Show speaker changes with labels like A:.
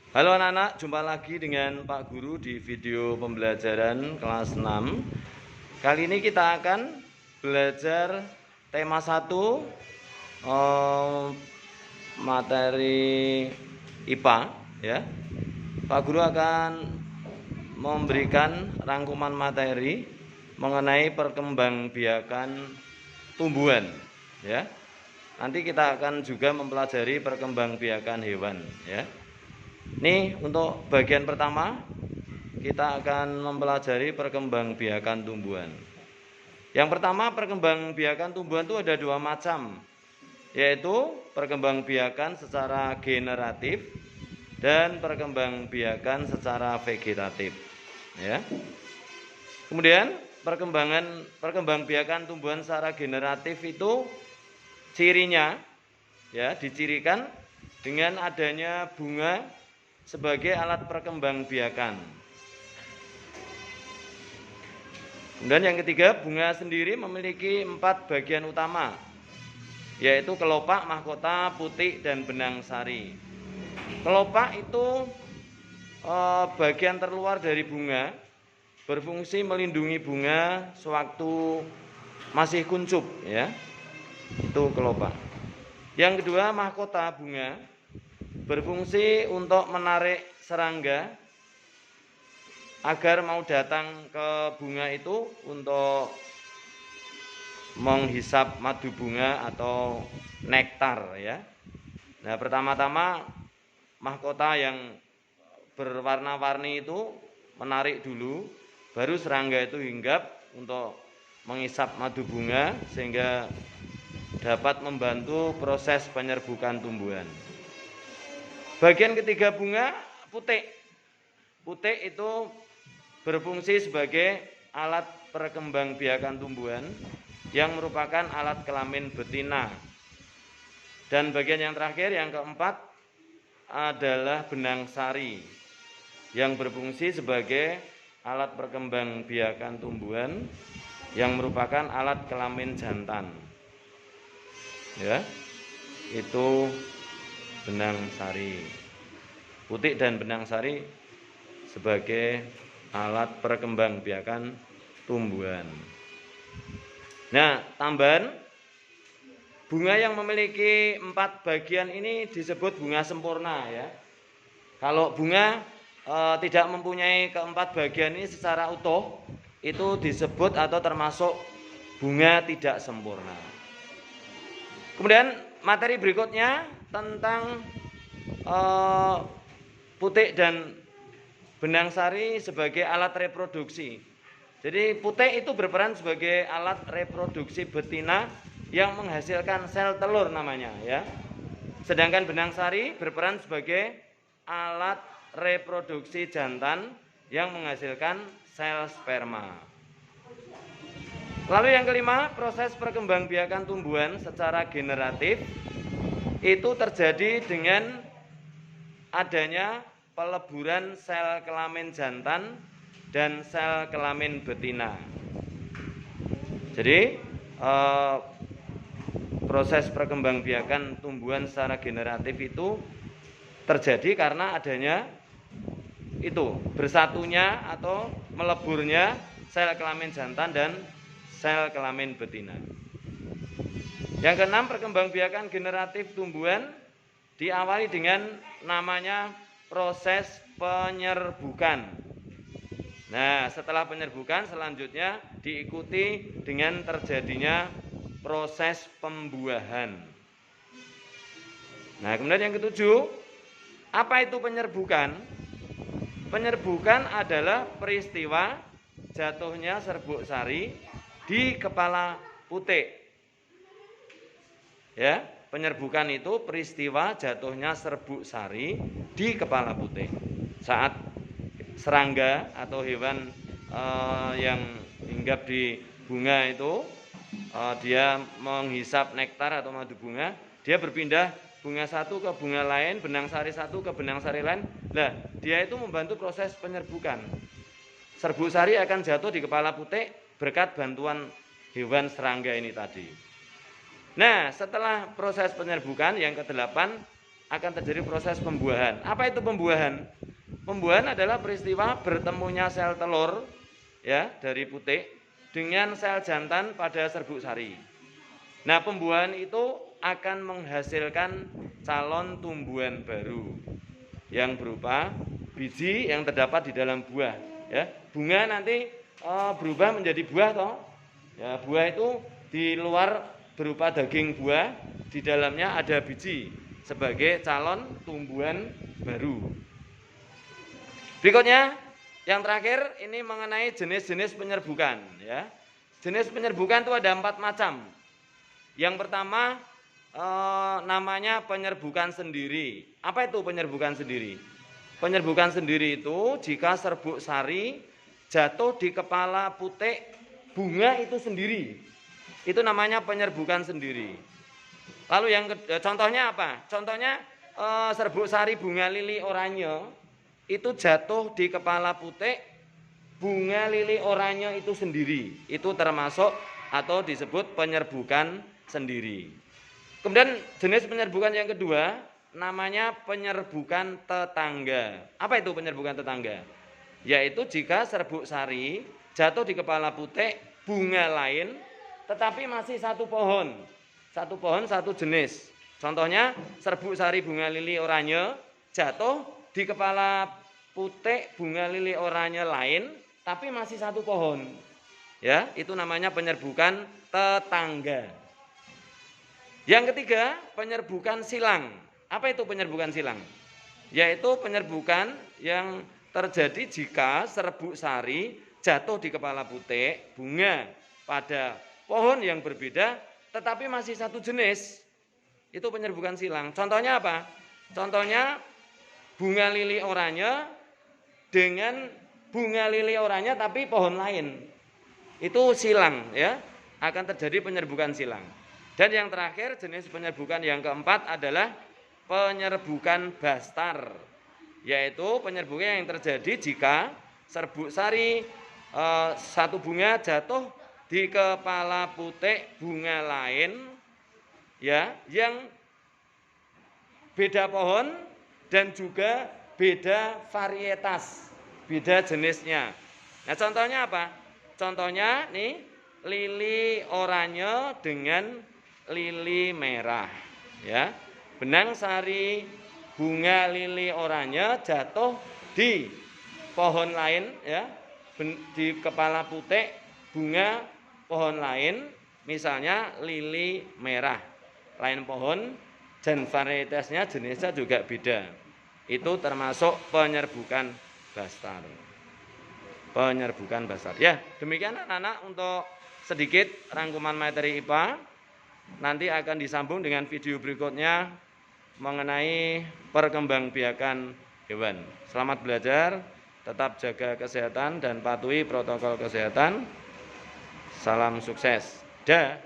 A: Halo anak-anak, jumpa lagi dengan Pak Guru di video pembelajaran kelas 6. Kali ini kita akan belajar tema 1 materi IPA ya. Pak Guru akan memberikan rangkuman materi mengenai perkembangbiakan tumbuhan ya. Nanti kita akan juga mempelajari perkembangbiakan hewan ya. Ini untuk bagian pertama kita akan mempelajari perkembangbiakan tumbuhan. Yang pertama, perkembangbiakan tumbuhan itu ada 2 macam, yaitu perkembangbiakan secara generatif dan perkembangbiakan secara vegetatif ya. Kemudian perkembangbiakan tumbuhan secara generatif itu cirinya ya dicirikan dengan adanya bunga sebagai alat perkembangbiakan. Kemudian yang ketiga, bunga sendiri memiliki 4 bagian utama, yaitu kelopak, mahkota, putik, dan benang sari. Kelopak itu bagian terluar dari bunga, berfungsi melindungi bunga sewaktu masih kuncup ya. Itu kelopak. Yang kedua, mahkota bunga berfungsi untuk menarik serangga agar mau datang ke bunga itu untuk menghisap madu bunga atau nektar ya. Nah, pertama-tama mahkota yang berwarna-warni itu menarik dulu, baru serangga itu hinggap untuk menghisap madu bunga sehingga dapat membantu proses penyerbukan tumbuhan. Bagian ketiga bunga, putik. Putik itu berfungsi sebagai alat perkembangbiakan tumbuhan yang merupakan alat kelamin betina. Dan bagian yang terakhir, yang keempat, adalah benang sari yang berfungsi sebagai alat perkembangbiakan tumbuhan yang merupakan alat kelamin jantan. Ya, itu benang sari. Putik dan benang sari sebagai alat perkembangbiakan tumbuhan. Nah, tambahan, bunga yang memiliki 4 bagian ini disebut bunga sempurna ya. Kalau bunga tidak mempunyai keempat bagian ini secara utuh, itu disebut atau termasuk bunga tidak sempurna. Kemudian materi berikutnya tentang putik dan benang sari sebagai alat reproduksi. Jadi putik itu berperan sebagai alat reproduksi betina yang menghasilkan sel telur namanya ya. Sedangkan benang sari berperan sebagai alat reproduksi jantan yang menghasilkan sel sperma. Lalu yang kelima, proses perkembangbiakan tumbuhan secara generatif itu terjadi dengan adanya peleburan sel kelamin jantan dan sel kelamin betina. Jadi proses perkembangbiakan tumbuhan secara generatif itu terjadi karena adanya itu bersatunya atau meleburnya sel kelamin jantan dan sel kelamin betina. Yang keenam, perkembangbiakan generatif tumbuhan diawali dengan namanya proses penyerbukan. Nah, setelah penyerbukan selanjutnya diikuti dengan terjadinya proses pembuahan. Nah, kemudian yang ketujuh, apa itu penyerbukan? Penyerbukan adalah peristiwa jatuhnya serbuk sari di kepala putik. Ya, penyerbukan itu peristiwa jatuhnya serbuk sari di kepala putik. Saat serangga atau hewan yang hinggap di bunga itu dia menghisap nektar atau madu bunga, dia berpindah bunga satu ke bunga lain, benang sari satu ke benang sari lain. Nah, dia itu membantu proses penyerbukan. Serbuk sari akan jatuh di kepala putik berkat bantuan hewan serangga ini tadi. Nah, setelah proses penyerbukan yang ke-8, akan terjadi proses pembuahan. Apa itu pembuahan? Pembuahan adalah peristiwa bertemunya sel telur ya dari putik dengan sel jantan pada serbuk sari. Nah, pembuahan itu akan menghasilkan calon tumbuhan baru yang berupa biji yang terdapat di dalam buah. Ya, bunga nanti berubah menjadi buah toh. Ya, buah itu di luar berupa daging buah, di dalamnya ada biji sebagai calon tumbuhan baru. Berikutnya, yang terakhir ini mengenai jenis-jenis penyerbukan. Ya, jenis penyerbukan itu ada 4 macam. Yang pertama namanya penyerbukan sendiri. Apa itu penyerbukan sendiri? Penyerbukan sendiri itu jika serbuk sari jatuh di kepala putik bunga itu sendiri. Itu namanya penyerbukan sendiri. Lalu yang contohnya apa? Contohnya serbuk sari bunga lili oranye itu jatuh di kepala putik bunga lili oranye itu sendiri. Itu termasuk atau disebut penyerbukan sendiri. Kemudian jenis penyerbukan yang kedua namanya penyerbukan tetangga. Apa itu penyerbukan tetangga? Yaitu jika serbuk sari jatuh di kepala putik bunga lain tetapi masih satu pohon. Satu pohon satu jenis. Contohnya serbuk sari bunga lili oranye jatuh di kepala putik bunga lili oranye lain tapi masih satu pohon. Ya, itu namanya penyerbukan tetangga. Yang ketiga, penyerbukan silang. Apa itu penyerbukan silang? Yaitu penyerbukan yang terjadi jika serbuk sari jatuh di kepala putik bunga pada pohon yang berbeda tetapi masih satu jenis. Itu penyerbukan silang. Contohnya apa? Contohnya bunga lili oranye dengan bunga lili oranye tapi pohon lain. Itu silang ya, akan terjadi penyerbukan silang. Dan yang terakhir jenis penyerbukan yang keempat adalah penyerbukan bastar. Yaitu penyerbukan yang terjadi jika serbuk sari satu bunga jatuh di kepala putik bunga lain ya, yang beda pohon dan juga beda varietas, beda jenisnya. Nah, contohnya apa? Contohnya nih lili oranye dengan lili merah. Ya, benang sari bunga lili oranye jatuh di pohon lain, ya, di kepala putik bunga pohon lain, misalnya lili merah, lain pohon dan varietasnya jenisnya juga beda. Itu termasuk penyerbukan bastar. Penyerbukan bastar. Ya, demikian anak-anak untuk sedikit rangkuman materi IPA. Nanti akan disambung dengan video berikutnya mengenai perkembangbiakan hewan. Selamat belajar, tetap jaga kesehatan dan patuhi protokol kesehatan. Salam sukses. Dah.